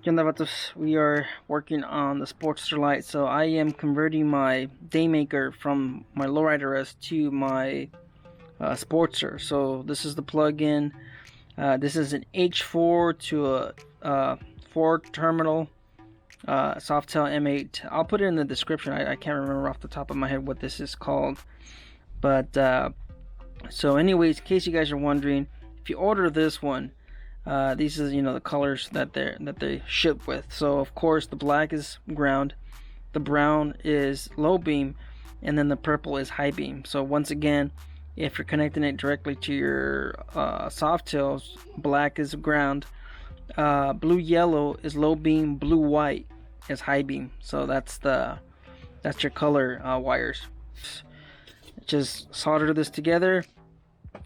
Vatos, we are working on the Sportster light. So I am converting my Daymaker from my lowrider S to my Sportster. So this is the plug-in. This is an H4 to a 4-terminal Softail M8. I'll put it in the description. I can't remember off the top of my head what this is called. But so anyways, in case you guys are wondering, if you order this one, these is the colors that they ship with. So of course the black is ground, the brown is low beam, and then the purple is high beam. So once again, if you're connecting it directly to your Softails, black is ground, blue yellow is low beam, blue white is high beam. So that's your color wires. Just solder this together.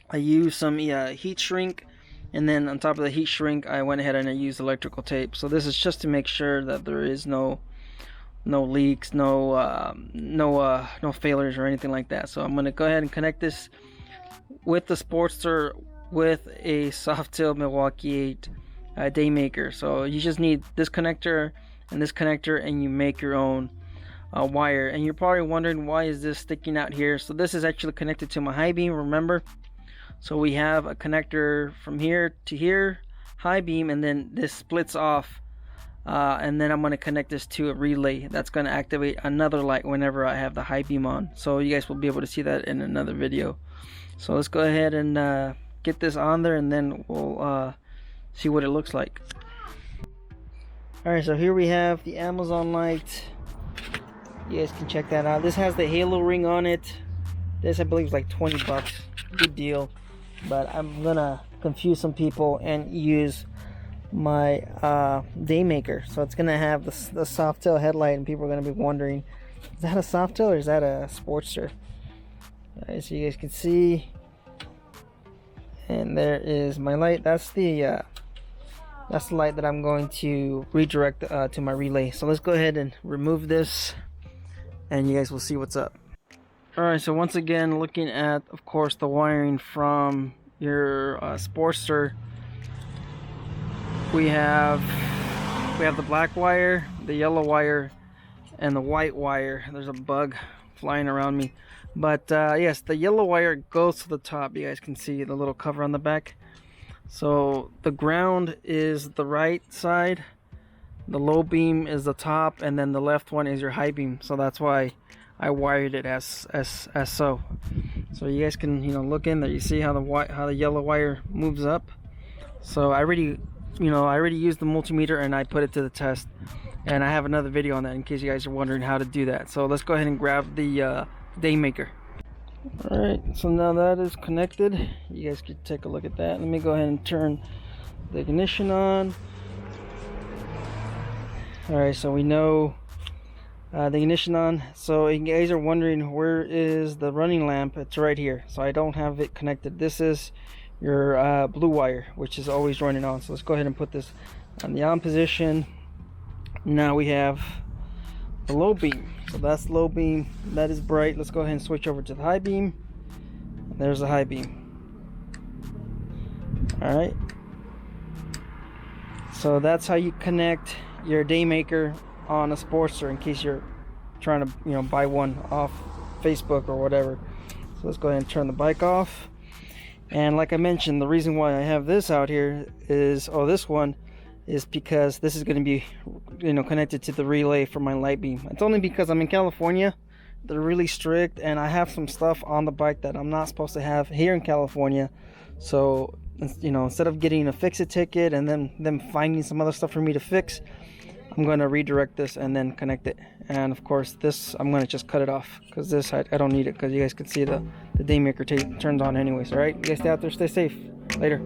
I use some heat shrink. And then on top of the heat shrink, I went ahead and I used electrical tape. So this is just to make sure that there is no leaks, no failures or anything like that. So I'm going to go ahead and connect this with the Sportster with a Softail Milwaukee 8 Daymaker. So you just need this connector, and you make your own wire. And you're probably wondering, why is this sticking out here? So this is actually connected to my high beam, remember? So we have a connector from here to here, high beam, and then this splits off, and then I'm going to connect this to a relay that's going to activate another light whenever I have the high beam on. So you guys will be able to see that in another video. So let's go ahead and get this on there, and then we'll see what it looks like. Alright, so here we have the Amazon light. You guys can check that out. This has the halo ring on it. This I believe is like 20 bucks. Good deal. But I'm gonna confuse some people and use my Daymaker. So it's gonna have the Softail headlight, and people are gonna be wondering, is that a Softail or is that a Sportster? Alright, so you guys can see, and there is my light. That's the light that I'm going to redirect to my relay. So let's go ahead and remove this, and you guys will see what's up. Alright, so once again, looking at, of course, the wiring from your Sportster, we have the black wire, the yellow wire, and the white wire. There's a bug flying around me, but yes, the yellow wire goes to the top. You guys can see the little cover on the back. So the ground is the right side, the low beam is the top, and then the left one is your high beam. So that's why I wired it as so. So you guys can look in there. You see how the yellow wire moves up. So I already used the multimeter and I put it to the test, and I have another video on that in case you guys are wondering how to do that. So let's go ahead and grab the Daymaker. Alright, so now that is connected. You guys can take a look at that. Let me go ahead and turn the ignition on. Alright, so we know the ignition on. So you guys are wondering, where is the running lamp? It's right here. So I don't have it connected. This is your blue wire, which is always running on. So let's go ahead and put this on the on position. Now we have the low beam. So that's low beam, that is bright. Let's go ahead and switch over to the high beam. There's the high beam. Alright, so that's how you connect your Daymaker on a Sportster, in case you're trying to buy one off Facebook or whatever. So let's go ahead and turn the bike off. And like I mentioned, the reason why I have this out here is, this one is because this is going to be connected to the relay for my light beam. It's only because I'm in California. They're really strict, and I have some stuff on the bike that I'm not supposed to have here in California. So instead of getting a fix-it ticket and then them finding some other stuff for me to fix, I'm going to redirect this and then connect it. And of course this, I'm going to just cut it off, because this I don't need it, because you guys can see the Daymaker tape turns on anyways. Alright, you guys stay out there, stay safe. Later.